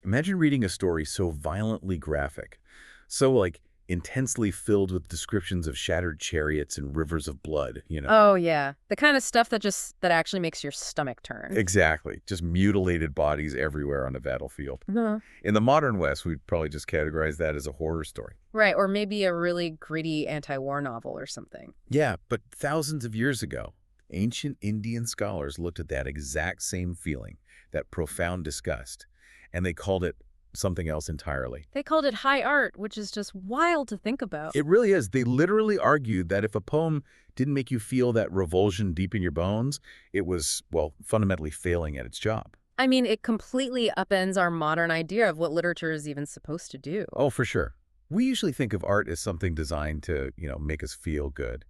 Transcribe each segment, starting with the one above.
Imagine reading a story so violently graphic, so like intensely filled with descriptions of shattered chariots and rivers of blood, you know? Oh, yeah. The kind of stuff that actually makes your stomach turn. Exactly. Just mutilated bodies everywhere on a battlefield. In the modern West, we'd probably just categorize that as a horror story. Right, or maybe a really gritty anti-war novel or something. Yeah, but thousands of years ago, ancient Indian scholars looked at that exact same feeling, that profound disgust, and they called it something else entirely. They called it high art, which is just wild to think about. It really is. They literally argued that if a poem didn't make you feel that revulsion deep in your bones, it was, well, fundamentally failing at its job. I mean, it completely upends our modern idea of what literature is even supposed to do. Oh, for sure. We usually think of art as something designed to, make us feel good,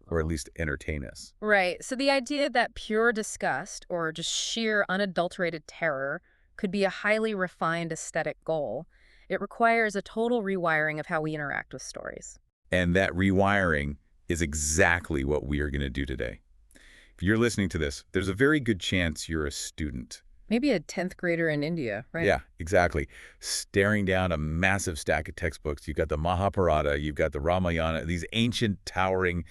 or at least entertain us. Right. So the idea that pure disgust or just sheer unadulterated terror could be a highly refined aesthetic goal, it requires a total rewiring of how we interact with stories. And that rewiring is exactly what we are going to do today. If you're listening to this, there's a very good chance you're a student. Maybe a 10th grader in India, right? Yeah, exactly. Staring down a massive stack of textbooks. You've got the Mahābhārata, you've got the Rāmāyaṇa, these ancient towering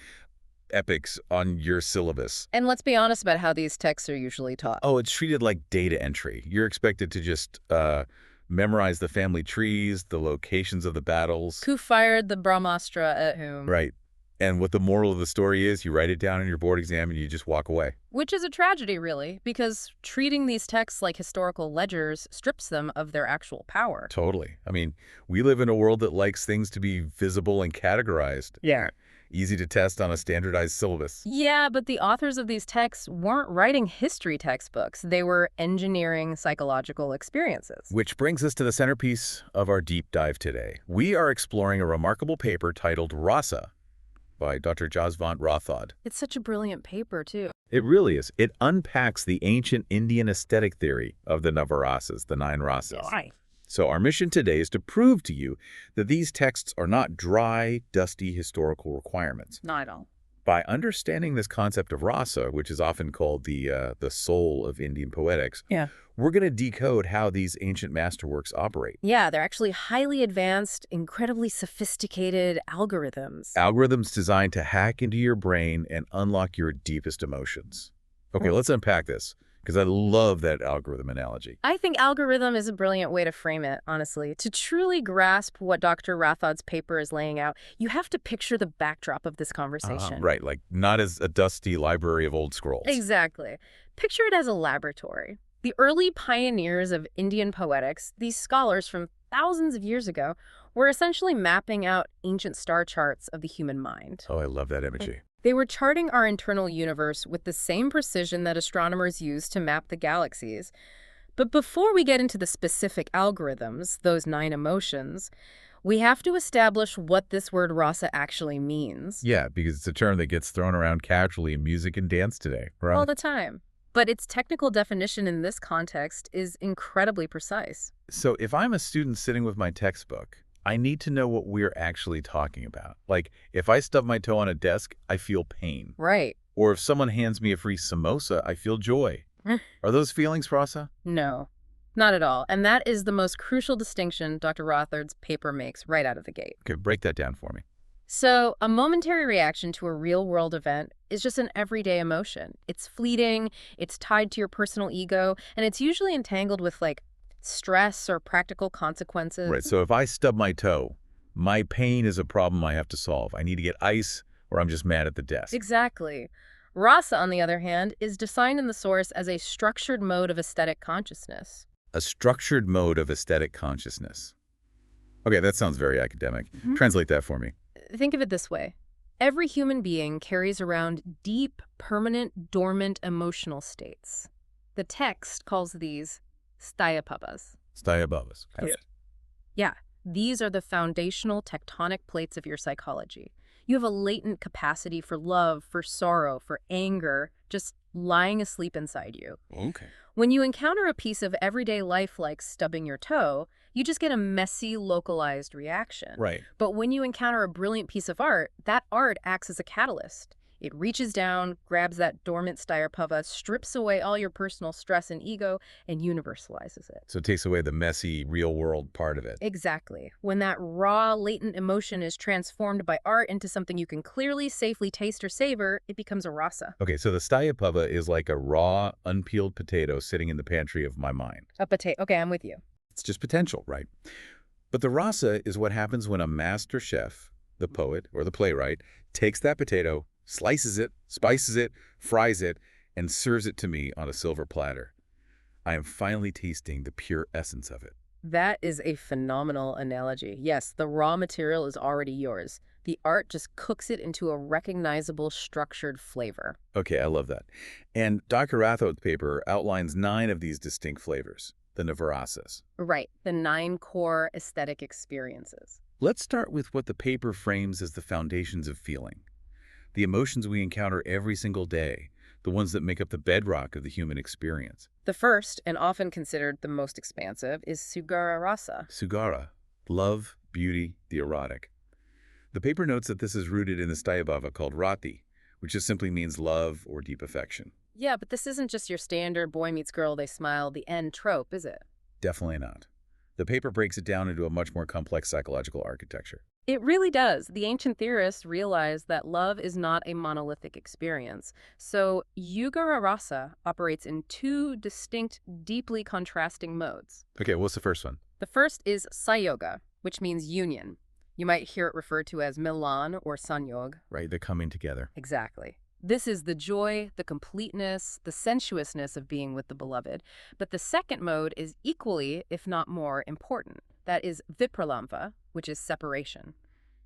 epics on your syllabus. And let's be honest about how these texts are usually taught. Oh, it's treated like data entry. You're expected to just memorize the family trees, the locations of the battles. Who fired the Brahmastra at whom? Right. And what the moral of the story is, you write it down in your board exam and you just walk away. Which is a tragedy, really, because treating these texts like historical ledgers strips them of their actual power. Totally. I mean, we live in a world that likes things to be visible and categorized. Yeah. Easy to test on a standardized syllabus. Yeah, but the authors of these texts weren't writing history textbooks. They were engineering psychological experiences. Which brings us to the centerpiece of our deep dive today. We are exploring a remarkable paper titled Rasa by Dr. Jasvant Rathod. It's such a brilliant paper, too. It really is. It unpacks the ancient Indian aesthetic theory of the Navarasas, the Nine Rasas. Right. So our mission today is to prove to you that these texts are not dry, dusty historical requirements. Not at all. By understanding this concept of rasa, which is often called the soul of Indian poetics, we're going to decode how these ancient masterworks operate. Yeah, they're actually highly advanced, incredibly sophisticated algorithms. Algorithms designed to hack into your brain and unlock your deepest emotions. Okay, let's unpack this, because I love that algorithm analogy. I think algorithm is a brilliant way to frame it, honestly. To truly grasp what Dr. Rathod's paper is laying out, you have to picture the backdrop of this conversation. Right, like not as a dusty library of old scrolls. Exactly. Picture it as a laboratory. The early pioneers of Indian poetics, these scholars from thousands of years ago, were essentially mapping out ancient star charts of the human mind. Oh, I love that imagery. They were charting our internal universe with the same precision that astronomers use to map the galaxies. But before we get into the specific algorithms, those 9 emotions, we have to establish what this word rasa actually means. Yeah, because it's a term that gets thrown around casually in music and dance today, right? All the time. But its technical definition in this context is incredibly precise. So if I'm a student sitting with my textbook, I need to know what we're actually talking about. Like, if I stub my toe on a desk, I feel pain. Right. Or if someone hands me a free samosa, I feel joy. Are those feelings, Rasa? No, not at all. And that is the most crucial distinction Dr. Rathod's paper makes right out of the gate. Okay, break that down for me. So a momentary reaction to a real-world event is just an everyday emotion. It's fleeting, it's tied to your personal ego, and it's usually entangled with, like, stress or practical consequences. Right, so if I stub my toe, my pain is a problem I have to solve. I need to get ice, or I'm just mad at the desk. Exactly. Rasa, on the other hand, is defined in the source as a structured mode of aesthetic consciousness. A structured mode of aesthetic consciousness. Okay, that sounds very academic. Translate that for me. Think of it this way. Every human being carries around deep, permanent, dormant emotional states. The text calls these Sthāyibhāvas. Sthāyibhāvas. Yeah, these are the foundational tectonic plates of your psychology. You have a latent capacity for love, for sorrow, for anger, just lying asleep inside you. Okay. When you encounter a piece of everyday life like stubbing your toe, you just get a messy, localized reaction. Right. But when you encounter a brilliant piece of art, that art acts as a catalyst. It reaches down, grabs that dormant Sthāyibhāva, strips away all your personal stress and ego, and universalizes it. So it takes away the messy, real-world part of it. Exactly. When that raw, latent emotion is transformed by art into something you can clearly, safely taste or savor, it becomes a rasa. Okay, so the Sthāyibhāva is like a raw, unpeeled potato sitting in the pantry of my mind. A potato. Okay, I'm with you. It's just potential, right? But the rasa is what happens when a master chef, the poet or the playwright, takes that potato, slices it, spices it, fries it, and serves it to me on a silver platter. I am finally tasting the pure essence of it. That is a phenomenal analogy. Yes, the raw material is already yours. The art just cooks it into a recognizable, structured flavor. Okay, I love that. And Dr. Rathod's paper outlines 9 of these distinct flavors, the Navarasas. Right, the 9 core aesthetic experiences. Let's start with what the paper frames as the foundations of feeling. The emotions we encounter every single day, the ones that make up the bedrock of the human experience. The first, and often considered the most expansive, is Śṛṅgāra rasa. Śṛṅgāra, love, beauty, the erotic. The paper notes that this is rooted in the Sthāyibhāva called rati, which just simply means love or deep affection. Yeah, but this isn't just your standard boy meets girl, they smile, the end trope, is it? Definitely not. The paper breaks it down into a much more complex psychological architecture. It really does. The ancient theorists realized that love is not a monolithic experience. So Śṛṅgāra rasa operates in 2 distinct, deeply contrasting modes. Okay, what's the first one? The first is sayoga, which means union. You might hear it referred to as milan or sanyog. Right, they're coming together. Exactly. This is the joy, the completeness, the sensuousness of being with the beloved. But the second mode is equally, if not more, important. That is vipralamva, which is separation,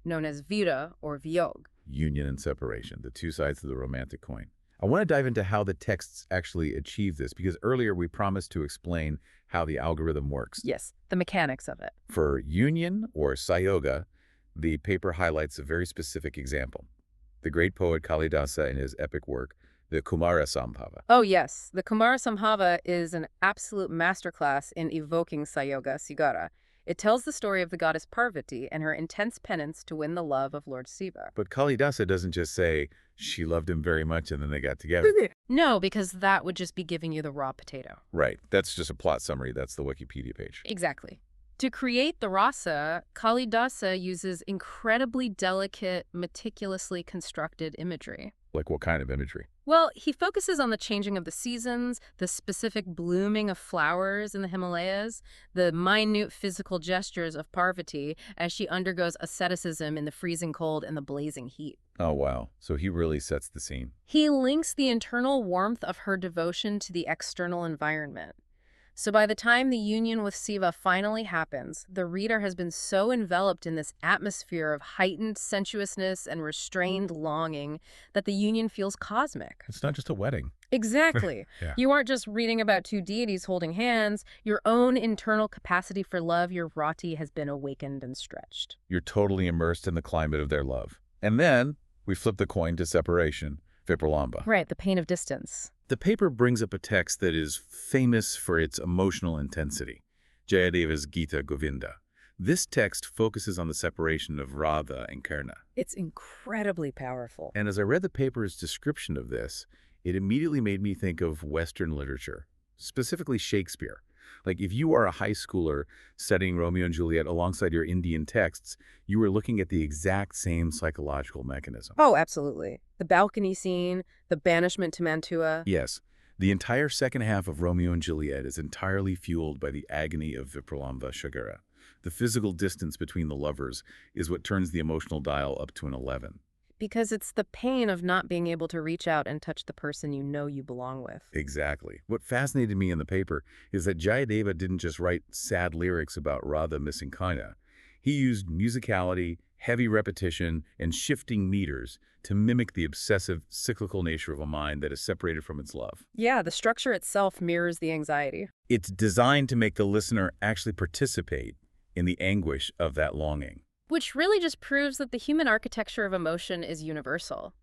known as Vīra or Viyog. Union and separation, the 2 sides of the romantic coin. I want to dive into how the texts actually achieve this, because earlier we promised to explain how the algorithm works. Yes, the mechanics of it. For union or sayoga, the paper highlights a very specific example. The great poet Kālidāsa in his epic work, the Kumārasambhava. Oh yes, the Kumārasambhava is an absolute masterclass in evoking sayoga, Śṛṅgāra. It tells the story of the goddess Parvati and her intense penance to win the love of Lord Shiva. But Kālidāsa doesn't just say she loved him very much and then they got together. No, because that would just be giving you the raw potato. Right, that's just a plot summary. That's the Wikipedia page. Exactly. To create the rasa, Kālidāsa uses incredibly delicate, meticulously constructed imagery. Like what kind of imagery? Well, he focuses on the changing of the seasons, the specific blooming of flowers in the Himalayas, the minute physical gestures of Parvati as she undergoes asceticism in the freezing cold and the blazing heat. Oh, wow. So he really sets the scene. He links the internal warmth of her devotion to the external environment. So by the time the union with Shiva finally happens, the reader has been so enveloped in this atmosphere of heightened sensuousness and restrained longing that the union feels cosmic. It's not just a wedding. Exactly. Yeah. You aren't just reading about 2 deities holding hands. Your own internal capacity for love, your rati, has been awakened and stretched. You're totally immersed in the climate of their love. And then we flip the coin to separation, vipralamba. Right, the pain of distance. The paper brings up a text that is famous for its emotional intensity, Jayadeva's Gīta Govinda. This text focuses on the separation of Raudra and Karuṇa. It's incredibly powerful. And as I read the paper's description of this, it immediately made me think of Western literature, specifically Shakespeare. Like if you are a high schooler studying Romeo and Juliet alongside your Indian texts, you were looking at the exact same psychological mechanism. Oh, absolutely. The balcony scene, the banishment to Mantua. Yes, the entire second half of Romeo and Juliet is entirely fueled by the agony of vipralamba Śṛṅgāra. The physical distance between the lovers is what turns the emotional dial up to an 11. Because it's the pain of not being able to reach out and touch the person you know you belong with. Exactly. What fascinated me in the paper is that Jayadeva didn't just write sad lyrics about Radha missing Karuṇa. He used musicality, heavy repetition, and shifting meters to mimic the obsessive, cyclical nature of a mind that is separated from its love. Yeah, the structure itself mirrors the anxiety. It's designed to make the listener actually participate in the anguish of that longing. Which really just proves that the human architecture of emotion is universal.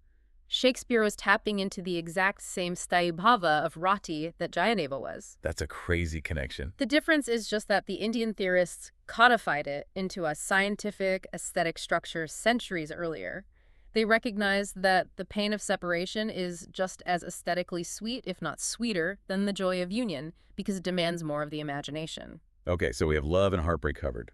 Shakespeare was tapping into the exact same Sthāyibhāva of rati that Jayadeva was. That's a crazy connection. The difference is just that the Indian theorists codified it into a scientific, aesthetic structure centuries earlier. They recognize that the pain of separation is just as aesthetically sweet, if not sweeter, than the joy of union, because it demands more of the imagination. Okay, so we have love and heartbreak covered.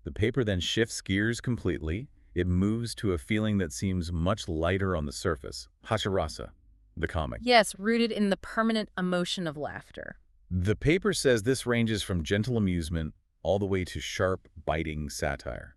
The paper then shifts gears completely. It moves to a feeling that seems much lighter on the surface. Hāsya, the comic. Yes, rooted in the permanent emotion of laughter. The paper says this ranges from gentle amusement all the way to sharp, biting satire.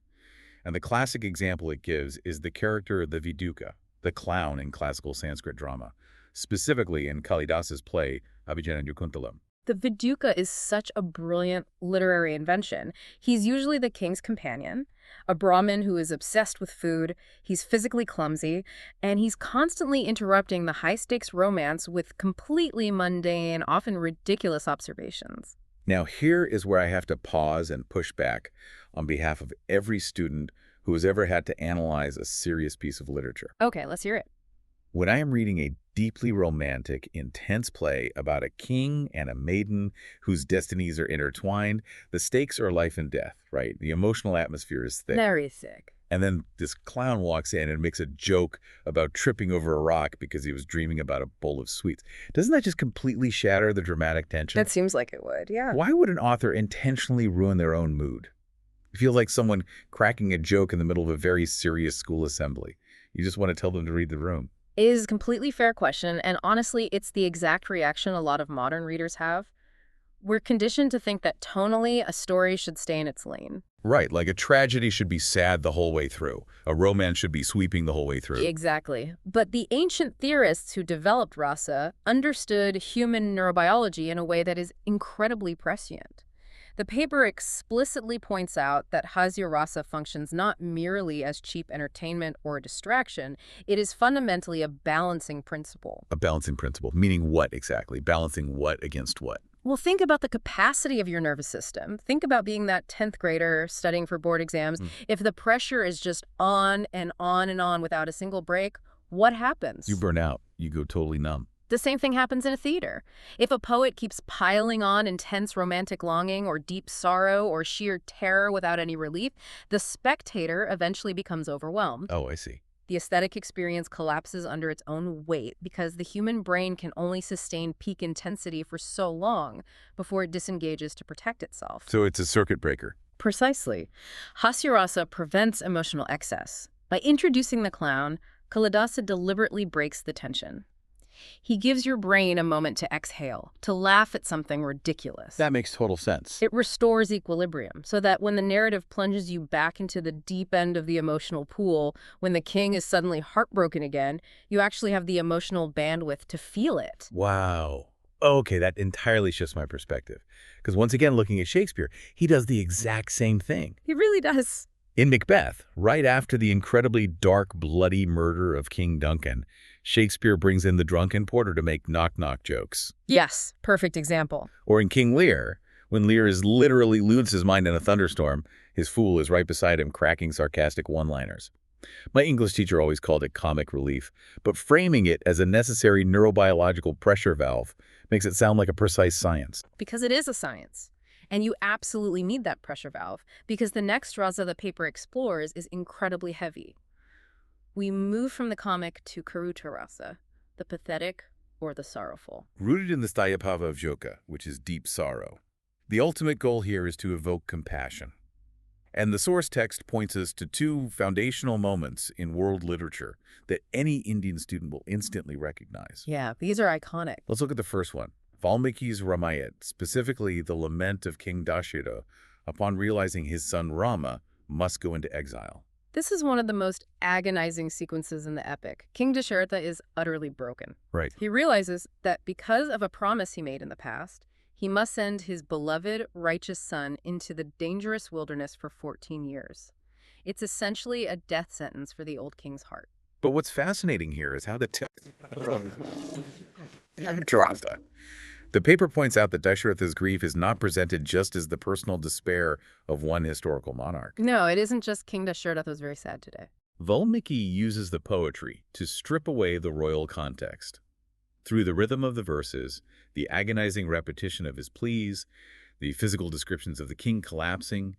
And the classic example it gives is the character the Viduka, the clown in classical Sanskrit drama, specifically in Kālidāsa's play Abhinavagupta. The Viduka is such a brilliant literary invention. He's usually the king's companion, a Brahmin who is obsessed with food, he's physically clumsy, and he's constantly interrupting the high-stakes romance with completely mundane, often ridiculous observations. Now here is where I have to pause and push back on behalf of every student who has ever had to analyze a serious piece of literature. Okay, let's hear it. When I am reading a deeply romantic, intense play about a king and a maiden whose destinies are intertwined, the stakes are life and death, right? The emotional atmosphere is thick. Very thick. And then this clown walks in and makes a joke about tripping over a rock because he was dreaming about a bowl of sweets. Doesn't that just completely shatter the dramatic tension? That seems like it would, yeah. Why would an author intentionally ruin their own mood? It feels like someone cracking a joke in the middle of a very serious school assembly. You just want to tell them to read the room. It is a completely fair question, and honestly, it's the exact reaction a lot of modern readers have. We're conditioned to think that tonally, a story should stay in its lane. Right, like a tragedy should be sad the whole way through. A romance should be sweeping the whole way through. Exactly. But the ancient theorists who developed rasa understood human neurobiology in a way that is incredibly prescient. The paper explicitly points out that Hāsya rasa functions not merely as cheap entertainment or a distraction, it is fundamentally a balancing principle. A balancing principle, meaning what exactly? Balancing what against what? Well, think about the capacity of your nervous system. Think about being that 10th grader studying for board exams. If the pressure is just on and on and on without a single break, what happens? You burn out. You go totally numb. The same thing happens in a theater. If a poet keeps piling on intense romantic longing or deep sorrow or sheer terror without any relief, the spectator eventually becomes overwhelmed. Oh, I see. The aesthetic experience collapses under its own weight because the human brain can only sustain peak intensity for so long before it disengages to protect itself. So it's a circuit breaker. Precisely. Hāsya rasa prevents emotional excess. By introducing the clown, Kālidāsa deliberately breaks the tension. He gives your brain a moment to exhale, to laugh at something ridiculous. That makes total sense. It restores equilibrium so that when the narrative plunges you back into the deep end of the emotional pool, when the king is suddenly heartbroken again, you actually have the emotional bandwidth to feel it. Wow. Okay, that entirely shifts my perspective. Because once again, looking at Shakespeare, he does the exact same thing. He really does. In Macbeth, right after the incredibly dark, bloody murder of King Duncan, Shakespeare brings in the drunken porter to make knock-knock jokes. Yes, perfect example. Or in King Lear, when Lear is literally loses his mind in a thunderstorm, his fool is right beside him cracking sarcastic one-liners. My English teacher always called it comic relief, but framing it as a necessary neurobiological pressure valve makes it sound like a precise science. Because it is a science. And you absolutely need that pressure valve, because the next rasa the paper explores is incredibly heavy. We move from the comic to Karuṇa rasa, the pathetic or the sorrowful. Rooted in the Sthāyibhāva of Joka, which is deep sorrow. The ultimate goal here is to evoke compassion. And the source text points us to two foundational moments in world literature that any Indian student will instantly recognize. Yeah, these are iconic. Let's look at the first one. Valmiki's Rāmāyaṇa, specifically the lament of King Dasharatha upon realizing his son Rama must go into exile. This is one of the most agonizing sequences in the epic. King Dasharatha is utterly broken. Right. He realizes that because of a promise he made in the past, he must send his beloved, righteous son into the dangerous wilderness for 14 years. It's essentially a death sentence for the old king's heart. But what's fascinating here is how the The paper points out that Dasharatha's grief is not presented just as the personal despair of one historical monarch. No, it isn't just King Dasharatha was very sad today. Valmiki uses the poetry to strip away the royal context. Through the rhythm of the verses, the agonizing repetition of his pleas, the physical descriptions of the king collapsing,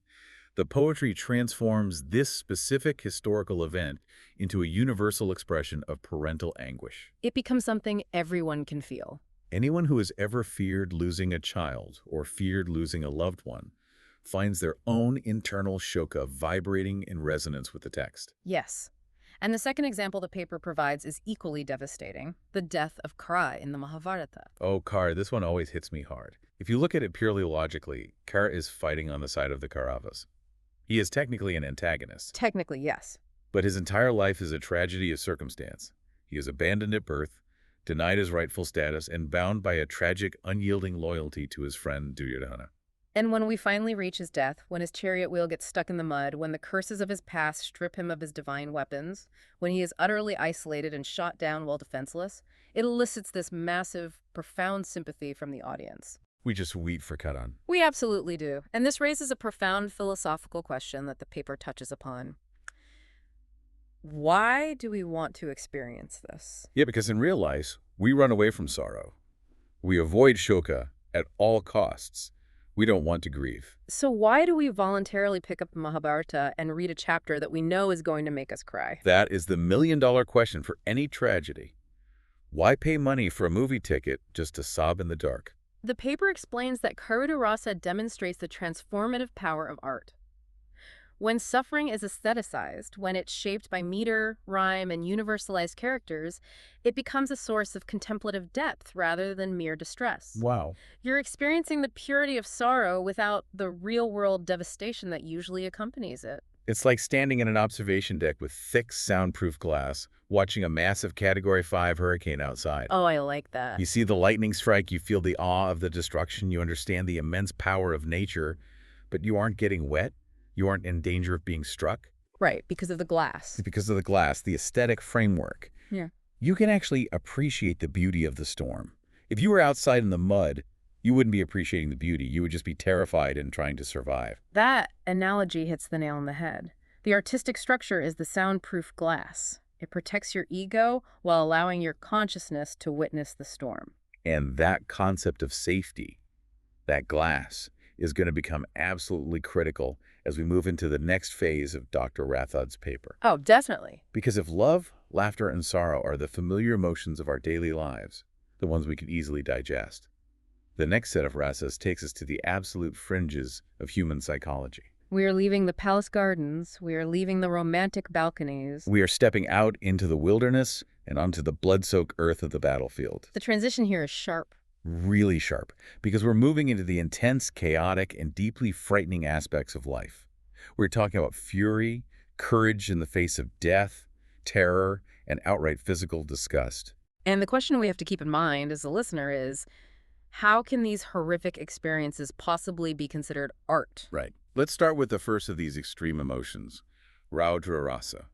The poetry transforms this specific historical event into a universal expression of parental anguish. It becomes something everyone can feel. Anyone who has ever feared losing a child or feared losing a loved one finds their own internal shoka vibrating in resonance with the text. Yes. And the second example the paper provides is equally devastating, the death of Kara in the Mahābhārata. Oh, Kara, this one always hits me hard. If you look at it purely logically, Kara is fighting on the side of the Kauravas. He is technically an antagonist. Technically, yes. But his entire life is a tragedy of circumstance. He is abandoned at birth, denied his rightful status, and bound by a tragic, unyielding loyalty to his friend Duryodhana. And when we finally reach his death, when his chariot wheel gets stuck in the mud, when the curses of his past strip him of his divine weapons, when he is utterly isolated and shot down while defenseless, it elicits this massive, profound sympathy from the audience. We just weep for Karan. We absolutely do. And this raises a profound philosophical question that the paper touches upon. Why do we want to experience this? Yeah, because in real life, we run away from sorrow. We avoid shoka at all costs. We don't want to grieve. So why do we voluntarily pick up the Mahābhārata and read a chapter that we know is going to make us cry? That is the million-dollar question for any tragedy. Why pay money for a movie ticket just to sob in the dark? The paper explains that Kālidāsa demonstrates the transformative power of art. When suffering is aestheticized, when it's shaped by meter, rhyme, and universalized characters, it becomes a source of contemplative depth rather than mere distress. Wow. You're experiencing the purity of sorrow without the real-world devastation that usually accompanies it. It's like standing in an observation deck with thick, soundproof glass, watching a massive Category 5 hurricane outside. Oh, I like that. You see the lightning strike, you feel the awe of the destruction, you understand the immense power of nature, but you aren't getting wet. You aren't in danger of being struck. Right, because of the glass. Because of the glass, the aesthetic framework. Yeah. You can actually appreciate the beauty of the storm. If you were outside in the mud, you wouldn't be appreciating the beauty. You would just be terrified and trying to survive. That analogy hits the nail on the head. The artistic structure is the soundproof glass. It protects your ego while allowing your consciousness to witness the storm. And that concept of safety, that glass, is going to become absolutely critical as we move into the next phase of Dr. Rathod's paper. Oh, definitely. Because if love, laughter, and sorrow are the familiar emotions of our daily lives, the ones we can easily digest, the next set of rasas takes us to the absolute fringes of human psychology. We are leaving the palace gardens. We are leaving the romantic balconies. We are stepping out into the wilderness and onto the blood-soaked earth of the battlefield. The transition here is sharp. Really sharp, because we're moving into the intense, chaotic, and deeply frightening aspects of life. We're talking about fury, courage in the face of death, terror, and outright physical disgust. And the question we have to keep in mind as a listener is, how can these horrific experiences possibly be considered art? Right. Let's start with the first of these extreme emotions, Raudra rasa,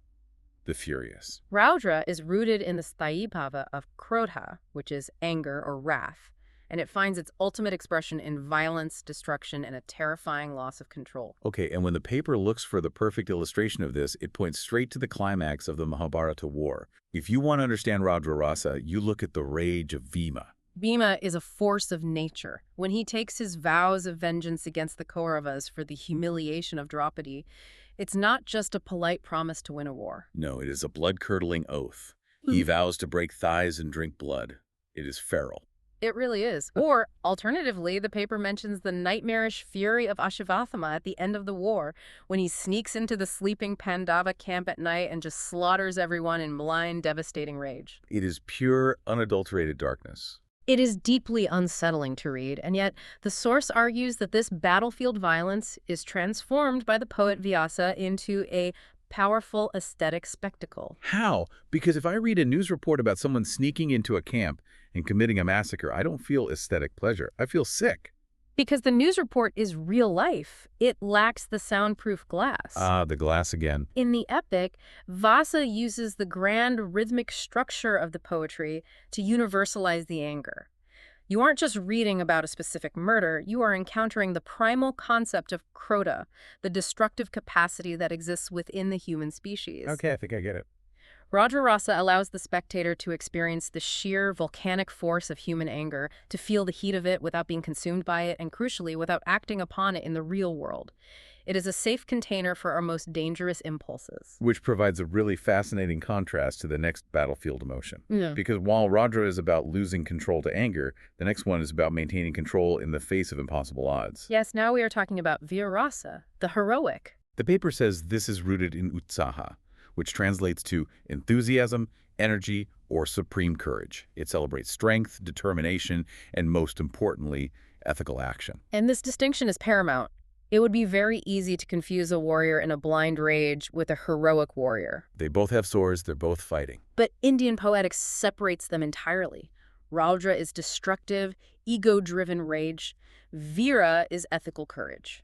the furious. Raudra is rooted in the Sthāyibhāva of Krodha, which is anger or wrath, and it finds its ultimate expression in violence, destruction, and a terrifying loss of control. Okay, and when the paper looks for the perfect illustration of this, it points straight to the climax of the Mahābhārata war. If you want to understand Raudra rasa, you look at the rage of Bhima. Bhima is a force of nature. When he takes his vows of vengeance against the Kauravas for the humiliation of Draupadi, it's not just a polite promise to win a war. No, it is a blood-curdling oath. He vows to break thighs and drink blood. It is feral. It really is. Or, alternatively, the paper mentions the nightmarish fury of Ashvathama at the end of the war, when he sneaks into the sleeping Pandava camp at night and just slaughters everyone in blind, devastating rage. It is pure, unadulterated darkness. It is deeply unsettling to read, and yet the source argues that this battlefield violence is transformed by the poet Vyasa into a powerful aesthetic spectacle. How? Because if I read a news report about someone sneaking into a camp and committing a massacre, I don't feel aesthetic pleasure. I feel sick. Because the news report is real life. It lacks the soundproof glass. Ah, the glass again. In the epic, Vasa uses the grand rhythmic structure of the poetry to universalize the anger. You aren't just reading about a specific murder, you are encountering the primal concept of Krodha, the destructive capacity that exists within the human species. Okay, I think I get it. Raudra rasa allows the spectator to experience the sheer volcanic force of human anger, to feel the heat of it without being consumed by it, and crucially, without acting upon it in the real world. It is a safe container for our most dangerous impulses. Which provides a really fascinating contrast to the next battlefield emotion. Yeah. Because while Raudra is about losing control to anger, the next one is about maintaining control in the face of impossible odds. Yes, now we are talking about Vīra, the heroic. The paper says this is rooted in utsaha, which translates to enthusiasm, energy, or supreme courage. It celebrates strength, determination, and most importantly, ethical action. And this distinction is paramount. It would be very easy to confuse a warrior in a blind rage with a heroic warrior. They both have swords, they're both fighting. But Indian poetics separates them entirely. Raudra is destructive, ego-driven rage. Vīra is ethical courage.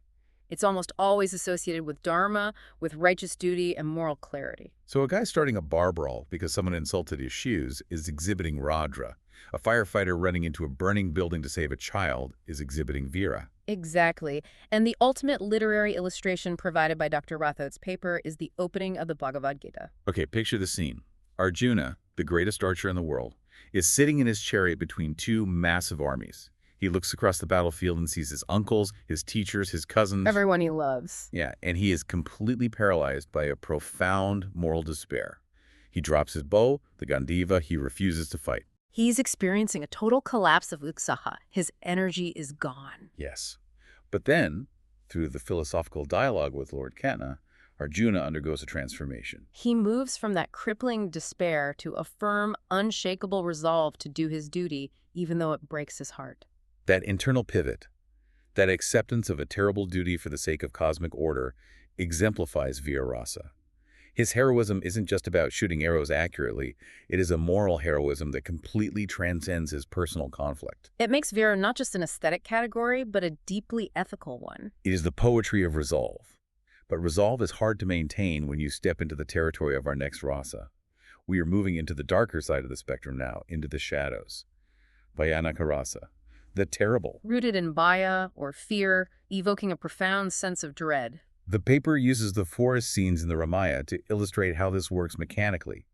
It's almost always associated with dharma, with righteous duty, and moral clarity. So a guy starting a bar brawl because someone insulted his shoes is exhibiting Raudra. A firefighter running into a burning building to save a child is exhibiting Vīra. Exactly. And the ultimate literary illustration provided by Dr. Rathod's paper is the opening of the Bhagavad Gita. Okay, picture the scene. Arjuna, the greatest archer in the world, is sitting in his chariot between two massive armies. He looks across the battlefield and sees his uncles, his teachers, his cousins. Everyone he loves. Yeah, and he is completely paralyzed by a profound moral despair. He drops his bow, the Gandiva, he refuses to fight. He's experiencing a total collapse of utsaha. His energy is gone. Yes. But then, through the philosophical dialogue with Lord Kanna, Arjuna undergoes a transformation. He moves from that crippling despair to a firm, unshakable resolve to do his duty, even though it breaks his heart. That internal pivot, that acceptance of a terrible duty for the sake of cosmic order, exemplifies Vīra. His heroism isn't just about shooting arrows accurately. It is a moral heroism that completely transcends his personal conflict. It makes Vīra not just an aesthetic category, but a deeply ethical one. It is the poetry of resolve. But resolve is hard to maintain when you step into the territory of our next rasa. We are moving into the darker side of the spectrum now, into the shadows. Bhayānaka rasa, the terrible. Rooted in bhaya, or fear, evoking a profound sense of dread. The paper uses the forest scenes in the Rāmāyaṇa to illustrate how this works mechanically.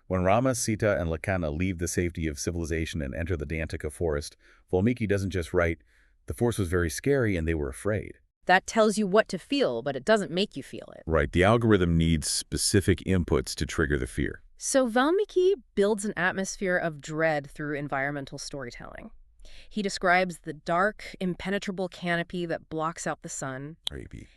When Rama, Sita, and Lakshmana leave the safety of civilization and enter the Dantaka forest, Valmiki doesn't just write, "The forest was very scary and they were afraid." That tells you what to feel, but it doesn't make you feel it. Right, the algorithm needs specific inputs to trigger the fear. So Valmiki builds an atmosphere of dread through environmental storytelling. He describes the dark, impenetrable canopy that blocks out the sun.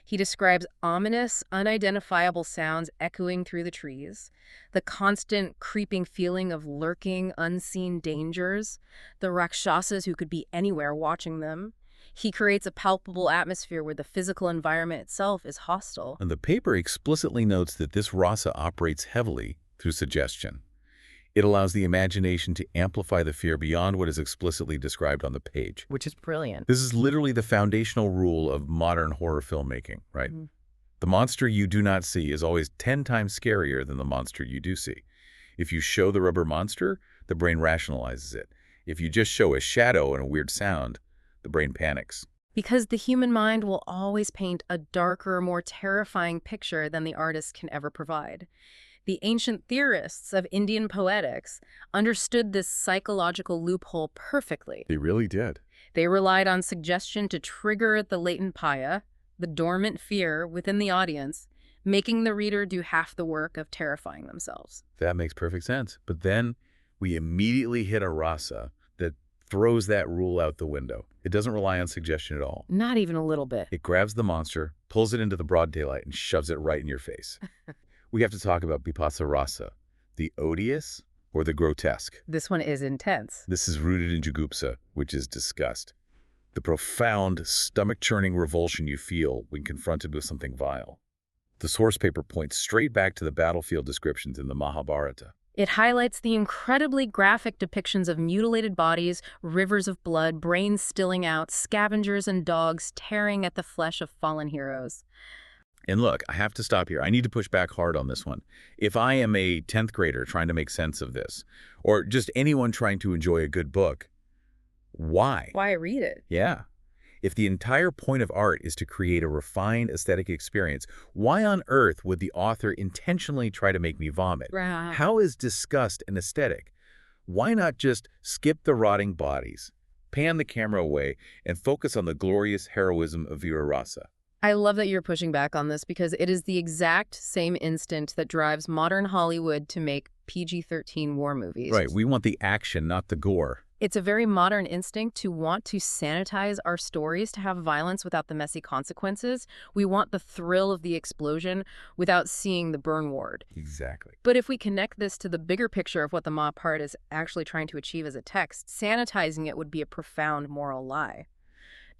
He describes ominous, unidentifiable sounds echoing through the trees, the constant creeping feeling of lurking, unseen dangers, the Rakshasas who could be anywhere watching them. He creates a palpable atmosphere where the physical environment itself is hostile. And the paper explicitly notes that this rasa operates heavily through suggestion. It allows the imagination to amplify the fear beyond what is explicitly described on the page. Which is brilliant. This is literally the foundational rule of modern horror filmmaking, right? Mm-hmm. The monster you do not see is always 10 times scarier than the monster you do see. If you show the rubber monster, the brain rationalizes it. If you just show a shadow and a weird sound, the brain panics. Because the human mind will always paint a darker, more terrifying picture than the artist can ever provide. The ancient theorists of Indian poetics understood this psychological loophole perfectly. They really did. They relied on suggestion to trigger the latent paya, the dormant fear within the audience, making the reader do half the work of terrifying themselves. That makes perfect sense. But then we immediately hit a rasa that throws that rule out the window. It doesn't rely on suggestion at all. Not even a little bit. It grabs the monster, pulls it into the broad daylight, and shoves it right in your face. We have to talk about Bībhatsa rasa, the odious or the grotesque. This one is intense. This is rooted in jugupsa, which is disgust. The profound, stomach-churning revulsion you feel when confronted with something vile. The source paper points straight back to the battlefield descriptions in the Mahābhārata. It highlights the incredibly graphic depictions of mutilated bodies, rivers of blood, brains spilling out, scavengers and dogs tearing at the flesh of fallen heroes. And look, I have to stop here. I need to push back hard on this one. If I am a 10th grader trying to make sense of this, or just anyone trying to enjoy a good book, why? Why read it? Yeah. If the entire point of art is to create a refined aesthetic experience, why on earth would the author intentionally try to make me vomit? Right. How is disgust an aesthetic? Why not just skip the rotting bodies, pan the camera away, and focus on the glorious heroism of Vīra rasa? I love that you're pushing back on this because it is the exact same instinct that drives modern Hollywood to make PG-13 war movies. Right, we want the action, not the gore. It's a very modern instinct to want to sanitize our stories, to have violence without the messy consequences. We want the thrill of the explosion without seeing the burn ward. Exactly. But if we connect this to the bigger picture of what the Mahābhārata is actually trying to achieve as a text, sanitizing it would be a profound moral lie.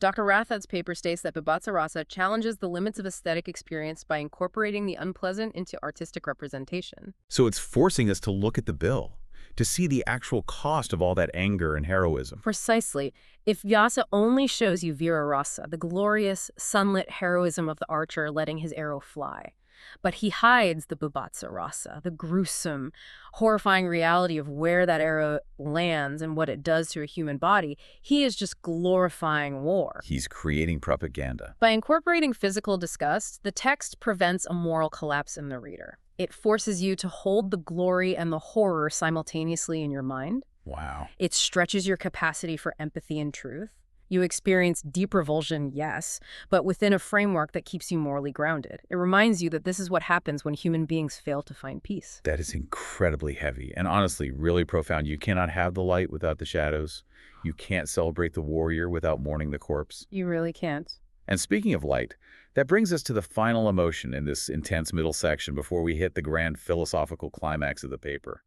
Dr. Rathod's paper states that Bībhatsa rasa challenges the limits of aesthetic experience by incorporating the unpleasant into artistic representation. So it's forcing us to look at the bill, to see the actual cost of all that anger and heroism. Precisely. If Vyasa only shows you Vīra rasa, the glorious, sunlit heroism of the archer letting his arrow fly, but he hides the Bībhatsa rasa, the gruesome, horrifying reality of where that arrow lands and what it does to a human body, he is just glorifying war. He's creating propaganda. By incorporating physical disgust, the text prevents a moral collapse in the reader. It forces you to hold the glory and the horror simultaneously in your mind. Wow. It stretches your capacity for empathy and truth. You experience deep revulsion, yes, but within a framework that keeps you morally grounded. It reminds you that this is what happens when human beings fail to find peace. That is incredibly heavy and honestly really profound. You cannot have the light without the shadows. You can't celebrate the warrior without mourning the corpse. You really can't. And speaking of light, that brings us to the final emotion in this intense middle section before we hit the grand philosophical climax of the paper.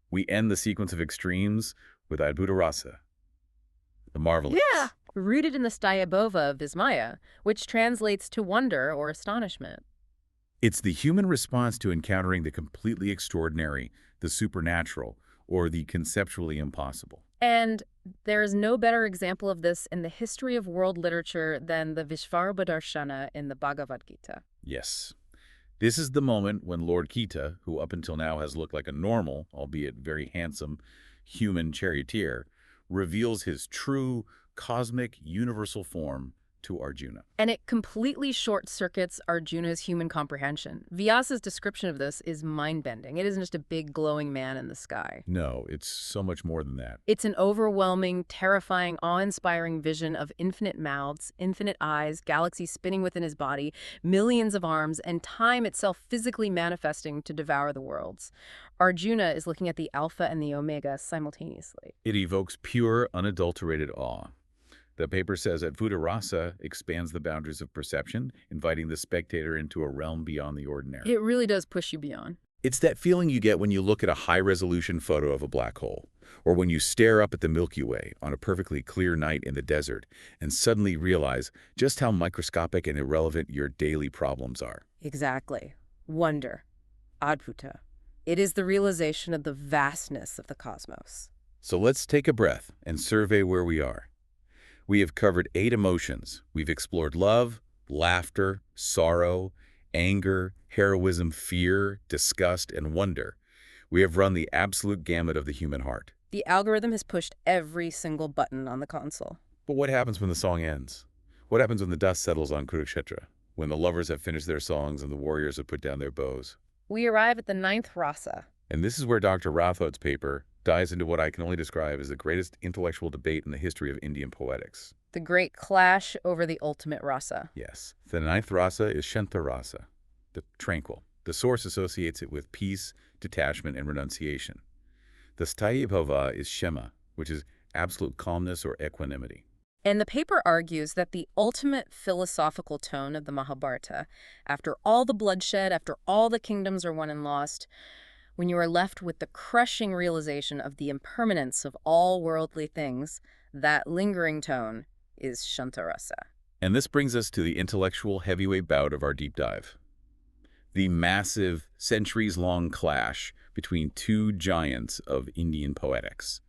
We end the sequence of extremes with Adbhuta rasa, the marvelous. Yeah, rooted in the Sthāyibhāva of Vismaya, which translates to wonder or astonishment. It's the human response to encountering the completely extraordinary, the supernatural, or the conceptually impossible. And there is no better example of this in the history of world literature than the Vishvarabhadarshana in the Bhagavad Gīta. Yes. This is the moment when Lord Gīta, who up until now has looked like a normal, albeit very handsome, human charioteer, reveals his true, cosmic, universal form to Arjuna. And it completely short-circuits Arjuna's human comprehension. Vyasa's description of this is mind-bending. It isn't just a big glowing man in the sky. No, it's so much more than that. It's an overwhelming, terrifying, awe-inspiring vision of infinite mouths, infinite eyes, galaxies spinning within his body, millions of arms, and time itself physically manifesting to devour the worlds. Arjuna is looking at the Alpha and the Omega simultaneously. It evokes pure, unadulterated awe. The paper says Adbhuta rasa expands the boundaries of perception, inviting the spectator into a realm beyond the ordinary. It really does push you beyond. It's that feeling you get when you look at a high-resolution photo of a black hole, or when you stare up at the Milky Way on a perfectly clear night in the desert and suddenly realize just how microscopic and irrelevant your daily problems are. Exactly. Wonder. Adbhuta. It is the realization of the vastness of the cosmos. So let's take a breath and survey where we are. We have covered 8 emotions. We've explored love, laughter, sorrow, anger, heroism, fear, disgust, and wonder. We have run the absolute gamut of the human heart. The algorithm has pushed every single button on the console. But what happens when the song ends? What happens when the dust settles on Kurukshetra? When the lovers have finished their songs and the warriors have put down their bows? We arrive at the 9th rasa. And this is where Dr. Rathod's paper dives into what I can only describe as the greatest intellectual debate in the history of Indian poetics. The great clash over the ultimate rasa. Yes. The 9th rasa is Śānta rasa, the tranquil. The source associates it with peace, detachment, and renunciation. The Sthāyibhāva is Shema, which is absolute calmness or equanimity. And the paper argues that the ultimate philosophical tone of the Mahābhārata, after all the bloodshed, after all the kingdoms are won and lost, when you are left with the crushing realization of the impermanence of all worldly things, that lingering tone is Śānta rasa. And this brings us to the intellectual heavyweight bout of our deep dive. The massive, centuries-long clash between 2 giants of Indian poetics,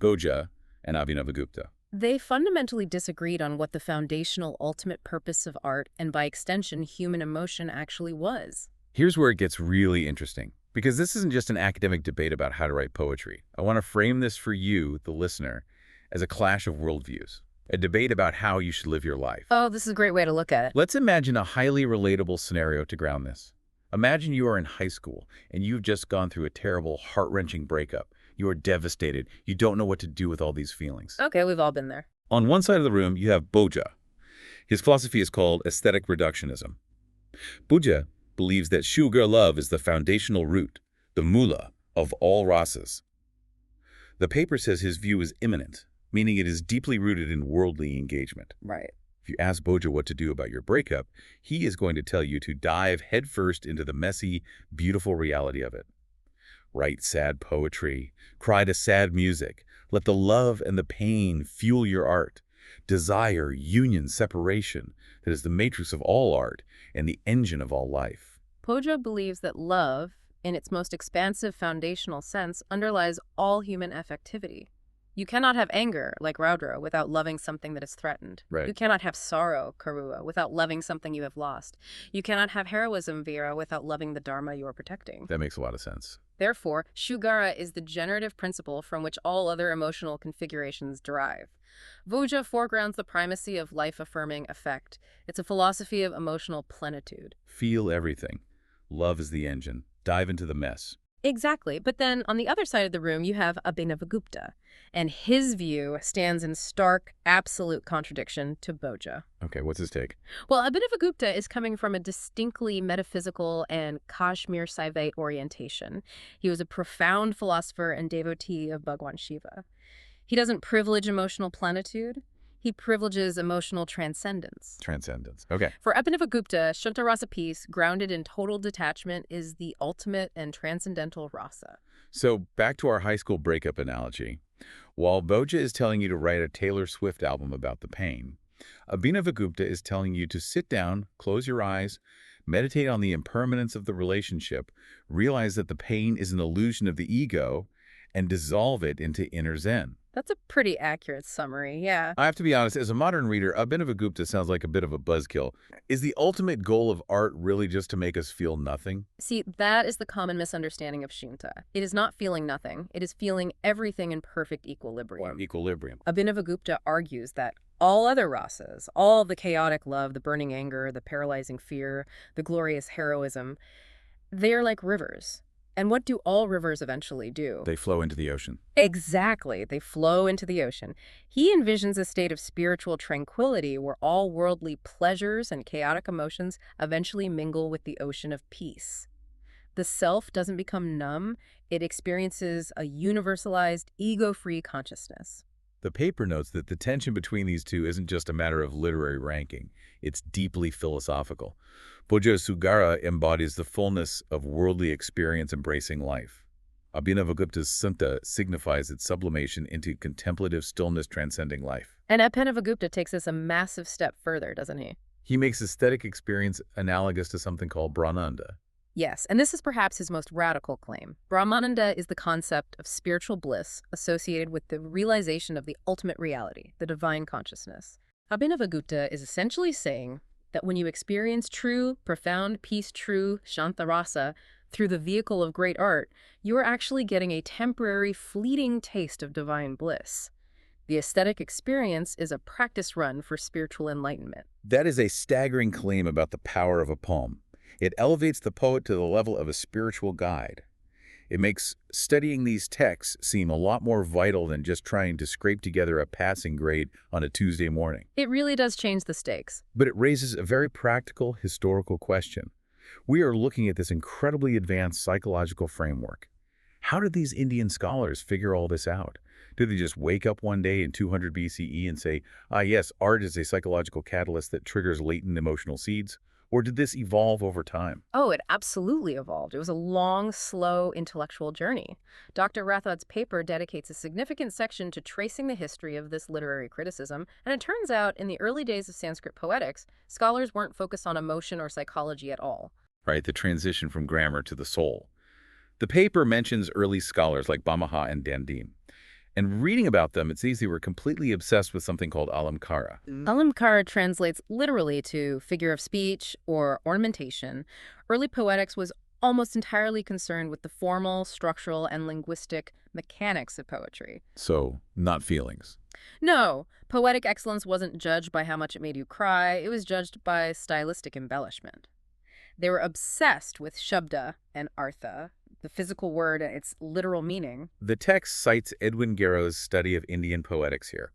Bhoja and Abhinavagupta. They fundamentally disagreed on what the foundational ultimate purpose of art and, by extension, human emotion actually was. Here's where it gets really interesting, because this isn't just an academic debate about how to write poetry. I want to frame this for you, the listener, as a clash of worldviews, a debate about how you should live your life. Oh, this is a great way to look at it. Let's imagine a highly relatable scenario to ground this. Imagine you are in high school and you've just gone through a terrible, heart-wrenching breakup. You are devastated. You don't know what to do with all these feelings. Okay, we've all been there. On one side of the room, you have Bhoja. His philosophy is called aesthetic reductionism. Bhoja believes that Śṛṅgāra love is the foundational root, the mula, of all rasas. The paper says his view is immanent, meaning it is deeply rooted in worldly engagement. Right. If you ask Bhoja what to do about your breakup, he is going to tell you to dive headfirst into the messy, beautiful reality of it. Write sad poetry, cry to sad music, let the love and the pain fuel your art. Desire, union, separation, that is the matrix of all art and the engine of all life. Bhoja believes that love, in its most expansive foundational sense, underlies all human affectivity. You cannot have anger, like Raudra, without loving something that is threatened. Right. You cannot have sorrow, Karuṇa, without loving something you have lost. You cannot have heroism, Vīra, without loving the dharma you are protecting. That makes a lot of sense. Therefore, Śṛṅgāra is the generative principle from which all other emotional configurations derive. Bhoja foregrounds the primacy of life-affirming affect. It's a philosophy of emotional plenitude. Feel everything. Love is the engine. Dive into the mess. Exactly. But then on the other side of the room, you have Abhinavagupta, and his view stands in stark, absolute contradiction to Bhoja. Okay, what's his take? Well, Abhinavagupta is coming from a distinctly metaphysical and Kashmir Saivite orientation. He was a profound philosopher and devotee of Bhagwan Shiva. He doesn't privilege emotional plenitude. He privileges emotional transcendence. Transcendence. Okay. For Abhinavagupta, Śānta rasa peace, grounded in total detachment, is the ultimate and transcendental rasa. So back to our high school breakup analogy. While Bhoja is telling you to write a Taylor Swift album about the pain, Abhinavagupta is telling you to sit down, close your eyes, meditate on the impermanence of the relationship, realize that the pain is an illusion of the ego, and dissolve it into inner zen. That's a pretty accurate summary, yeah. I have to be honest, as a modern reader, Abhinavagupta sounds like a bit of a buzzkill. Is the ultimate goal of art really just to make us feel nothing? See, that is the common misunderstanding of Śṛṅgāra. It is not feeling nothing. It is feeling everything in perfect equilibrium. Wow, equilibrium. Abhinavagupta argues that all other rasas, all the chaotic love, the burning anger, the paralyzing fear, the glorious heroism, they are like rivers. And what do all rivers eventually do? They flow into the ocean. Exactly. They flow into the ocean. He envisions a state of spiritual tranquility where all worldly pleasures and chaotic emotions eventually mingle with the ocean of peace. The self doesn't become numb. It experiences a universalized, ego-free consciousness. The paper notes that the tension between these two isn't just a matter of literary ranking. It's deeply philosophical. Bhoja's Śṛṅgāra embodies the fullness of worldly experience embracing life. Abhinavagupta's Śānta signifies its sublimation into contemplative stillness transcending life. And Abhinavagupta takes this a massive step further, doesn't he? He makes aesthetic experience analogous to something called Brahmananda. Yes, and this is perhaps his most radical claim. Brahmananda is the concept of spiritual bliss associated with the realization of the ultimate reality, the divine consciousness. Abhinavagupta is essentially saying that when you experience true, profound, peace-true Śānta rasa through the vehicle of great art, you are actually getting a temporary, fleeting taste of divine bliss. The aesthetic experience is a practice run for spiritual enlightenment. That is a staggering claim about the power of a poem. It elevates the poet to the level of a spiritual guide. It makes studying these texts seem a lot more vital than just trying to scrape together a passing grade on a Tuesday morning. It really does change the stakes. But it raises a very practical, historical question. We are looking at this incredibly advanced psychological framework. How did these Indian scholars figure all this out? Did they just wake up one day in 200 BCE and say, yes, art is a psychological catalyst that triggers latent emotional seeds? Or did this evolve over time? Oh, it absolutely evolved. It was a long, slow intellectual journey. Dr. Rathod's paper dedicates a significant section to tracing the history of this literary criticism, and it turns out in the early days of Sanskrit poetics, scholars weren't focused on emotion or psychology at all. Right, the transition from grammar to the soul. The paper mentions early scholars like Bhāmaha and Dandīn. And reading about them, it seems they were completely obsessed with something called alamkara. Alamkara translates literally to figure of speech or ornamentation. Early poetics was almost entirely concerned with the formal, structural, and linguistic mechanics of poetry. So, not feelings. No, poetic excellence wasn't judged by how much it made you cry. It was judged by stylistic embellishment. They were obsessed with shabda and artha, the physical word and its literal meaning. The text cites Edwin Garrow's study of Indian poetics here.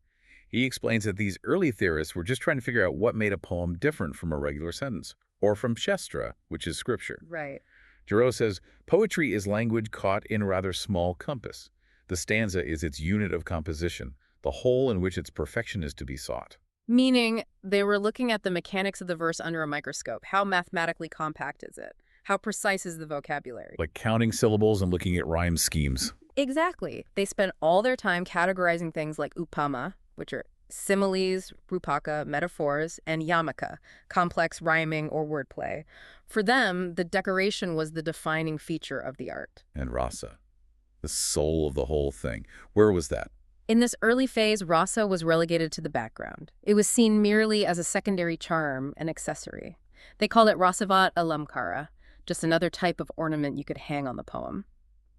He explains that these early theorists were just trying to figure out what made a poem different from a regular sentence, or from Shastra, which is scripture. Right. Giroux says, poetry is language caught in a rather small compass. The stanza is its unit of composition, the whole in which its perfection is to be sought. Meaning they were looking at the mechanics of the verse under a microscope. How mathematically compact is it? How precise is the vocabulary? Like counting syllables and looking at rhyme schemes. Exactly. They spent all their time categorizing things like upama, which are similes, rupaka, metaphors, and yamaka, complex rhyming or wordplay. For them, the decoration was the defining feature of the art. And rasa, the soul of the whole thing. Where was that? In this early phase, rasa was relegated to the background. It was seen merely as a secondary charm and accessory. They called it rasavat alamkara, just another type of ornament you could hang on the poem.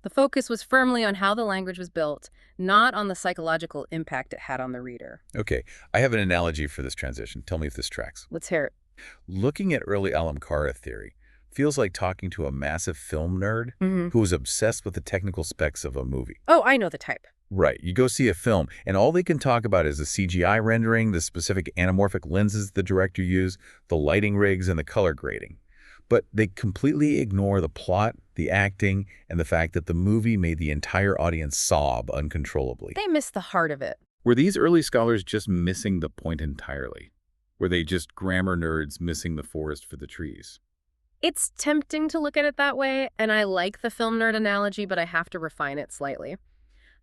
The focus was firmly on how the language was built, not on the psychological impact it had on the reader. Okay, I have an analogy for this transition. Tell me if this tracks. Let's hear it. Looking at early alamkara theory feels like talking to a massive film nerd who was obsessed with the technical specs of a movie. Oh, I know the type. Right. You go see a film, and all they can talk about is the CGI rendering, the specific anamorphic lenses the director used, the lighting rigs, and the color grading. But they completely ignore the plot, the acting, and the fact that the movie made the entire audience sob uncontrollably. They miss the heart of it. Were these early scholars just missing the point entirely? Were they just grammar nerds missing the forest for the trees? It's tempting to look at it that way, and I like the film nerd analogy, but I have to refine it slightly.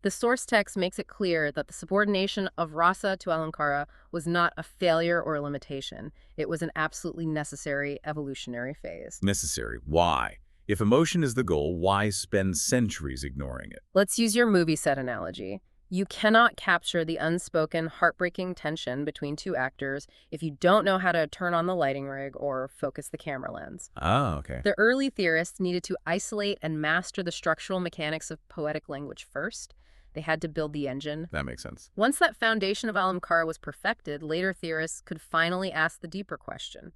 The source text makes it clear that the subordination of rasa to alamkara was not a failure or a limitation. It was an absolutely necessary evolutionary phase. Necessary. Why? If emotion is the goal, why spend centuries ignoring it? Let's use your movie set analogy. You cannot capture the unspoken, heartbreaking tension between two actors if you don't know how to turn on the lighting rig or focus the camera lens. Ah, okay. The early theorists needed to isolate and master the structural mechanics of poetic language first. They had to build the engine. That makes sense. Once that foundation of alamkara was perfected, later theorists could finally ask the deeper question.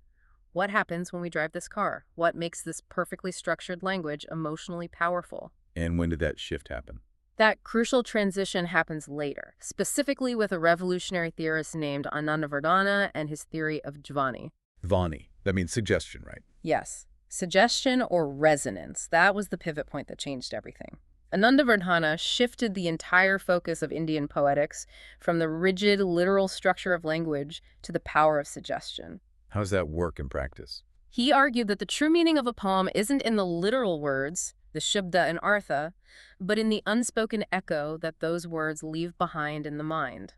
What happens when we drive this car? What makes this perfectly structured language emotionally powerful? And when did that shift happen? That crucial transition happens later, specifically with a revolutionary theorist named Anandavardhana and his theory of jvani. Vani. That means suggestion, right? Yes. Suggestion or resonance. That was the pivot point that changed everything. Anandavardhana shifted the entire focus of Indian poetics from the rigid, literal structure of language to the power of suggestion. How does that work in practice? He argued that the true meaning of a poem isn't in the literal words, the shabda and artha, but in the unspoken echo that those words leave behind in the mind.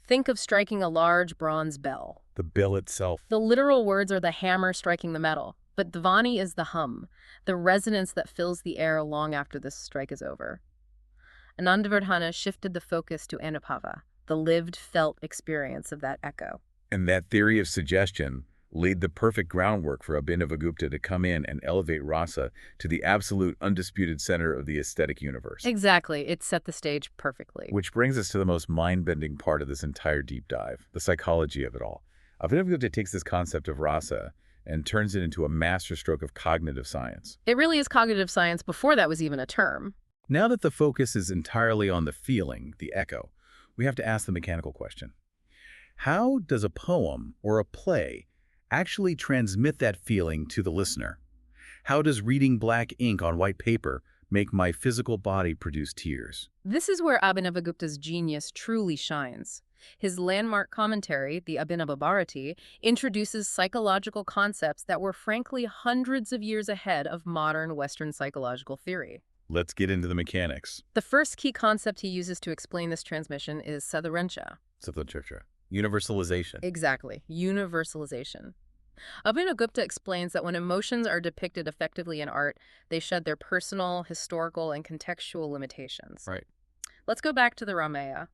Think of striking a large bronze bell. The bell itself. The literal words are the hammer striking the metal, but dhvani is the hum, the resonance that fills the air long after the strike is over. Anandavardhana shifted the focus to anubhava, the lived, felt experience of that echo. And that theory of suggestion laid the perfect groundwork for Abhinavagupta to come in and elevate rasa to the absolute undisputed center of the aesthetic universe. Exactly. It set the stage perfectly. Which brings us to the most mind-bending part of this entire deep dive, the psychology of it all. Abhinavagupta takes this concept of rasa and turns it into a masterstroke of cognitive science. It really is cognitive science before that was even a term. Now that the focus is entirely on the feeling, the echo, we have to ask the mechanical question. How does a poem or a play actually transmit that feeling to the listener? How does reading black ink on white paper make my physical body produce tears? This is where Abhinavagupta's genius truly shines. His landmark commentary, the Abhinavabharati, introduces psychological concepts that were frankly hundreds of years ahead of modern Western psychological theory. Let's get into the mechanics. The first key concept he uses to explain this transmission is sadharancha. Universalization. Exactly. Universalization. Abhinavagupta explains that when emotions are depicted effectively in art, they shed their personal, historical, and contextual limitations. Right. Let's go back to the Rāmāyaṇa.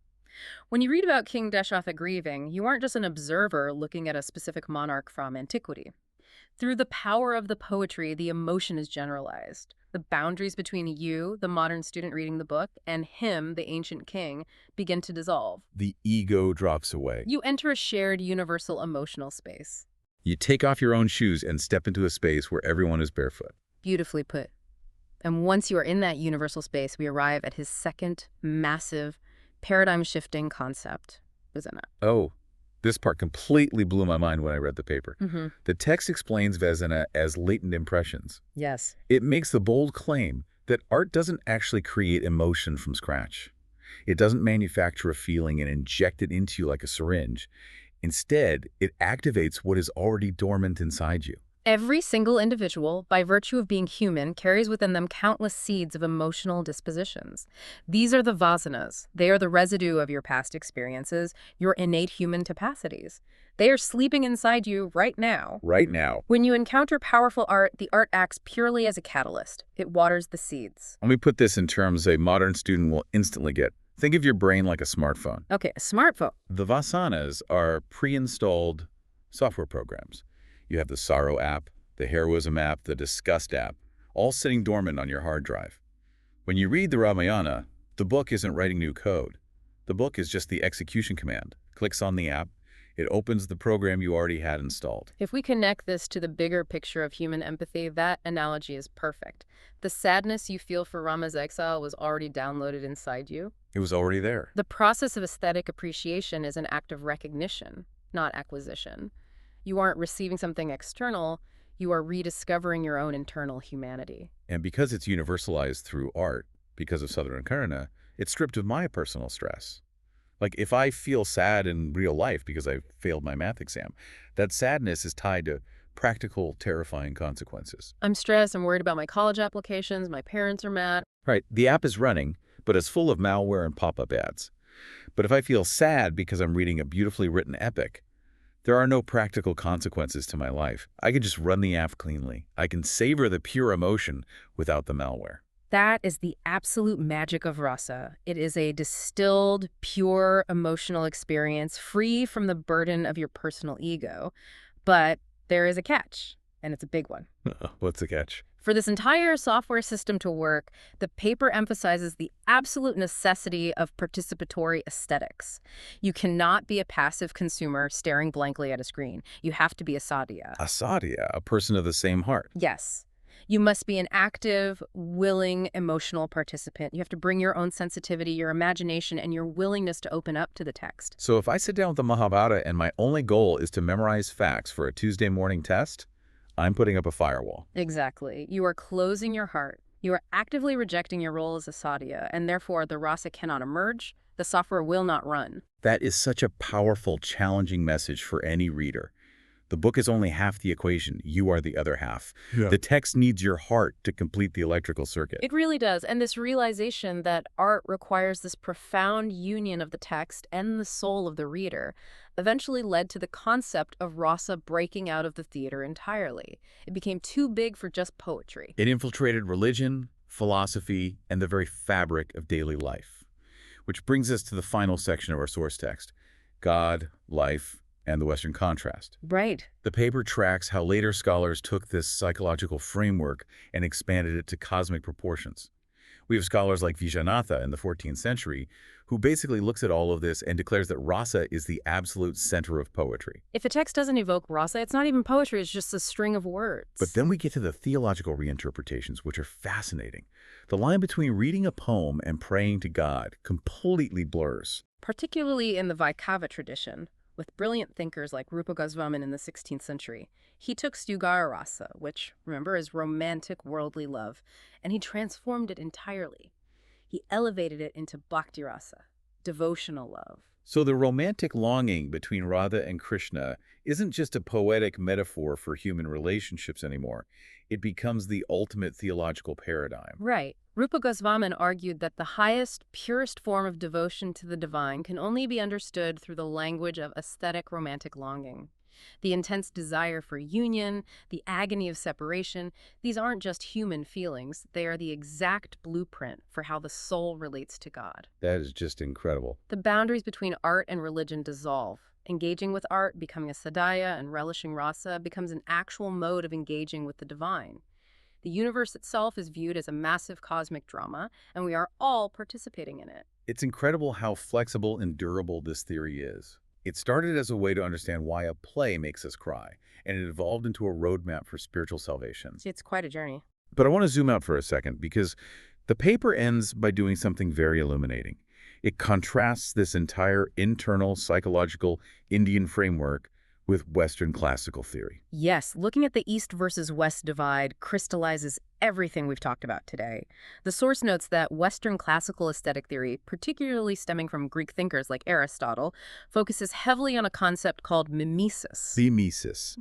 When you read about King Dasharatha grieving, you aren't just an observer looking at a specific monarch from antiquity. Through the power of the poetry, the emotion is generalized. The boundaries between you, the modern student reading the book, and him, the ancient king, begin to dissolve. The ego drops away. You enter a shared universal emotional space. You take off your own shoes and step into a space where everyone is barefoot. Beautifully put. And once you are in that universal space, we arrive at his second massive, paradigm-shifting concept, Vasana. Oh, this part completely blew my mind when I read the paper. Mm-hmm. The text explains Vasana as latent impressions. Yes. It makes the bold claim that art doesn't actually create emotion from scratch. It doesn't manufacture a feeling and inject it into you like a syringe. Instead, it activates what is already dormant inside you. Every single individual, by virtue of being human, carries within them countless seeds of emotional dispositions. These are the vasanas. They are the residue of your past experiences, your innate human capacities. They are sleeping inside you right now. Right now. When you encounter powerful art, the art acts purely as a catalyst. It waters the seeds. Let me put this in terms a modern student will instantly get. Think of your brain like a smartphone. Okay, a smartphone. The vasanas are pre-installed software programs. You have the sorrow app, the heroism app, the disgust app, all sitting dormant on your hard drive. When you read the Rāmāyaṇa, the book isn't writing new code. The book is just the execution command. Clicks on the app, it opens the program you already had installed. If we connect this to the bigger picture of human empathy, that analogy is perfect. The sadness you feel for Rama's exile was already downloaded inside you. It was already there. The process of aesthetic appreciation is an act of recognition, not acquisition. You aren't receiving something external, you are rediscovering your own internal humanity. And because it's universalized through art, because of Southern Karuṇa, it's stripped of my personal stress. Like if I feel sad in real life because I failed my math exam, that sadness is tied to practical, terrifying consequences. I'm stressed, I'm worried about my college applications, my parents are mad. Right, the app is running, but it's full of malware and pop-up ads. But if I feel sad because I'm reading a beautifully written epic, there are no practical consequences to my life. I can just run the app cleanly. I can savor the pure emotion without the malware. That is the absolute magic of rasa. It is a distilled, pure emotional experience free from the burden of your personal ego. But there is a catch, and it's a big one. What's the catch? For this entire software system to work, the paper emphasizes the absolute necessity of participatory aesthetics. You cannot be a passive consumer staring blankly at a screen. You have to be a sadhya. A sadhya, a person of the same heart. Yes. You must be an active, willing, emotional participant. You have to bring your own sensitivity, your imagination, and your willingness to open up to the text. So if I sit down with the Mahābhārata and my only goal is to memorize facts for a Tuesday morning test, I'm putting up a firewall. Exactly. You are closing your heart. You are actively rejecting your role as a sadhya, and therefore the rasa cannot emerge. The software will not run. That is such a powerful, challenging message for any reader. The book is only half the equation. You are the other half. Yeah. The text needs your heart to complete the electrical circuit. It really does. And this realization that art requires this profound union of the text and the soul of the reader eventually led to the concept of rasa breaking out of the theater entirely. It became too big for just poetry. It infiltrated religion, philosophy, and the very fabric of daily life. Which brings us to the final section of our source text, God, life, and the Western contrast. Right. The paper tracks how later scholars took this psychological framework and expanded it to cosmic proportions. We have scholars like Vijayanath in the 14th century who basically looks at all of this and declares that rasa is the absolute center of poetry. If a text doesn't evoke rasa, it's not even poetry, it's just a string of words. But then we get to the theological reinterpretations, which are fascinating. The line between reading a poem and praying to God completely blurs. Particularly in the Vaikava tradition, with brilliant thinkers like Rupa Goswami in the 16th century. He took Śṛṅgāra rasa, which, remember, is romantic worldly love, and he transformed it entirely. He elevated it into Bhakti-rasa, devotional love. So the romantic longing between Radha and Krishna isn't just a poetic metaphor for human relationships anymore. It becomes the ultimate theological paradigm. Right. Rupa Goswami argued that the highest, purest form of devotion to the divine can only be understood through the language of aesthetic romantic longing. The intense desire for union, the agony of separation, these aren't just human feelings. They are the exact blueprint for how the soul relates to God. That is just incredible. The boundaries between art and religion dissolve. Engaging with art, becoming a sadhya, and relishing rasa becomes an actual mode of engaging with the divine. The universe itself is viewed as a massive cosmic drama, and we are all participating in it. It's incredible how flexible and durable this theory is. It started as a way to understand why a play makes us cry, and it evolved into a roadmap for spiritual salvation. It's quite a journey. But I want to zoom out for a second, because the paper ends by doing something very illuminating. It contrasts this entire internal psychological Indian framework with Western classical theory. Yes, looking at the East versus West divide crystallizes everything we've talked about today. The source notes that Western classical aesthetic theory, particularly stemming from Greek thinkers like Aristotle, focuses heavily on a concept called mimesis. Mimesis.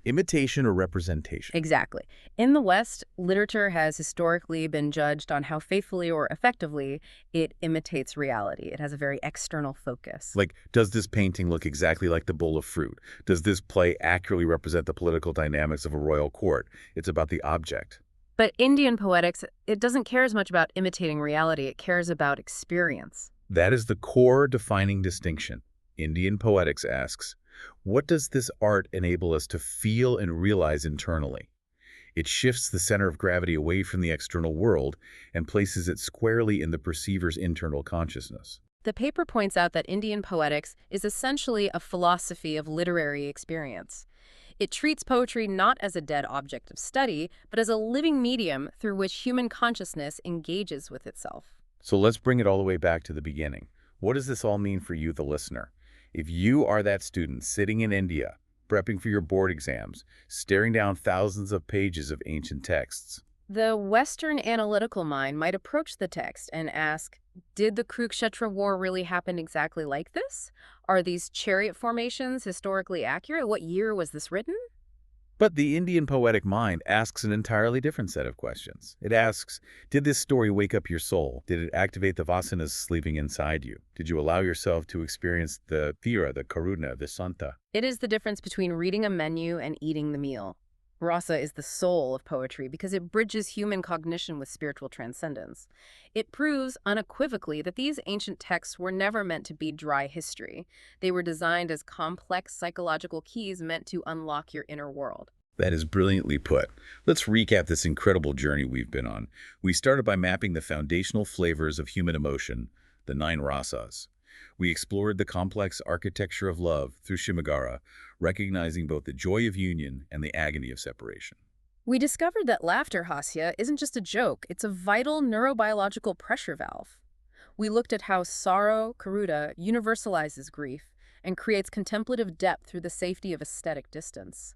Imitation or representation. Exactly. In the West, literature has historically been judged on how faithfully or effectively it imitates reality. It has a very external focus. Like, does this painting look exactly like the bowl of fruit? Does this play accurately represent the political dynamics of a royal court? It's about the object. But Indian poetics, it doesn't care as much about imitating reality. It cares about experience. That is the core defining distinction. Indian poetics asks, what does this art enable us to feel and realize internally? It shifts the center of gravity away from the external world and places it squarely in the perceiver's internal consciousness. The paper points out that Indian poetics is essentially a philosophy of literary experience. It treats poetry not as a dead object of study, but as a living medium through which human consciousness engages with itself. So let's bring it all the way back to the beginning. What does this all mean for you, the listener? If you are that student sitting in India, prepping for your board exams, staring down thousands of pages of ancient texts, The Western analytical mind might approach the text and ask, did the Kurukshetra war really happen exactly like this? Are these chariot formations historically accurate? What year was this written? but the Indian poetic mind asks an entirely different set of questions. It asks, did this story wake up your soul? Did it activate the vasanas sleeping inside you? Did you allow yourself to experience the Vīra, the Karuṇa, the Śānta? It is the difference between reading a menu and eating the meal. Rasa is the soul of poetry because it bridges human cognition with spiritual transcendence. It proves unequivocally that these ancient texts were never meant to be dry history. They were designed as complex psychological keys meant to unlock your inner world. That is brilliantly put. Let's recap this incredible journey we've been on. We started by mapping the foundational flavors of human emotion, the Nine Rasas. We explored the complex architecture of love through Śṛṅgāra, recognizing both the joy of union and the agony of separation. We discovered that laughter, Hāsya, isn't just a joke, it's a vital neurobiological pressure valve. We looked at how sorrow, Karuṇa, universalizes grief and creates contemplative depth through the safety of aesthetic distance.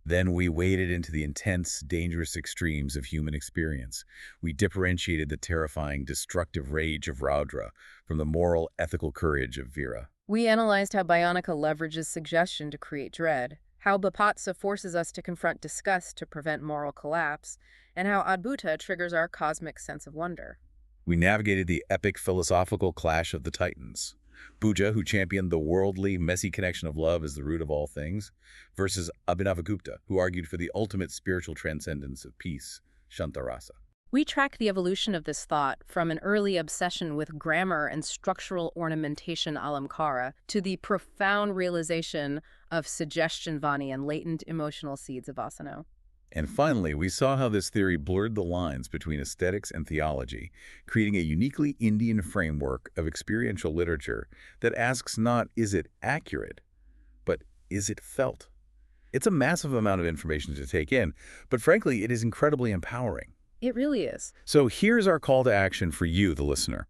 Then we waded into the intense, dangerous extremes of human experience. We differentiated the terrifying, destructive rage of Raudra from the moral, ethical courage of Vīra. We analyzed how Bhayānaka leverages suggestion to create dread, how Bībhatsa forces us to confront disgust to prevent moral collapse, and how Adbhuta triggers our cosmic sense of wonder. We navigated the epic philosophical clash of the titans. Bhoja, who championed the worldly, messy connection of love as the root of all things, versus Abhinavagupta, who argued for the ultimate spiritual transcendence of peace, Shanta-rasa. We track the evolution of this thought from an early obsession with grammar and structural ornamentation alamkara to the profound realization of suggestion vani and latent emotional seeds of asana. And finally, we saw how this theory blurred the lines between aesthetics and theology, creating a uniquely Indian framework of experiential literature that asks not, is it accurate, but is it felt? It's a massive amount of information to take in, but frankly, it is incredibly empowering. It really is. So here's our call to action for you, the listener.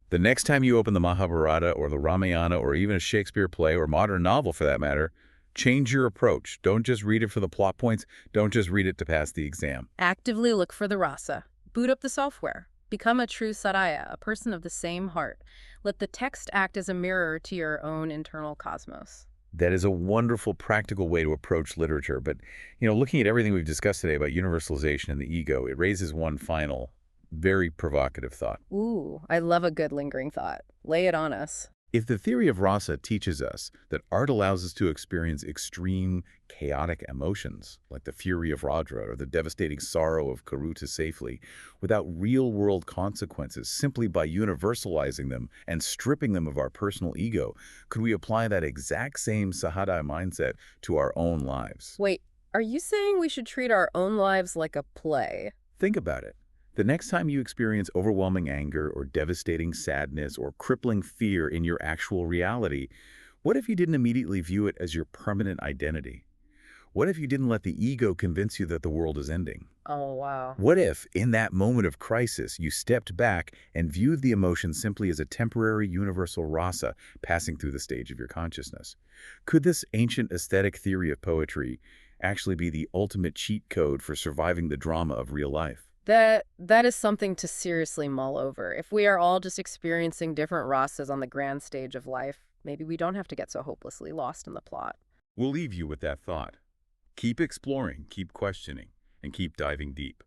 The next time you open the Mahābhārata or the Rāmāyaṇa or even a Shakespeare play or modern novel for that matter, change your approach. Don't just read it for the plot points. Don't just read it to pass the exam. Actively look for the rasa. Boot up the software. Become a true saraya, a person of the same heart. Let the text act as a mirror to your own internal cosmos. That is a wonderful, practical way to approach literature. But, looking at everything we've discussed today about universalization and the ego, it raises one final, very provocative thought. Ooh, I love a good lingering thought. Lay it on us. If the theory of rasa teaches us that art allows us to experience extreme, chaotic emotions, like the fury of Raudra or the devastating sorrow of Karuṇa safely, without real-world consequences, simply by universalizing them and stripping them of our personal ego, could we apply that exact same Sahadaya mindset to our own lives? Wait, are you saying we should treat our own lives like a play? Think about it. The next time you experience overwhelming anger or devastating sadness or crippling fear in your actual reality, what if you didn't immediately view it as your permanent identity? What if you didn't let the ego convince you that the world is ending? Oh, wow. What if, in that moment of crisis, you stepped back and viewed the emotion simply as a temporary universal rasa passing through the stage of your consciousness? Could this ancient aesthetic theory of poetry actually be the ultimate cheat code for surviving the drama of real life? That is something to seriously mull over. If we are all just experiencing different rasas on the grand stage of life, maybe we don't have to get so hopelessly lost in the plot. We'll leave you with that thought. Keep exploring, keep questioning, and keep diving deep.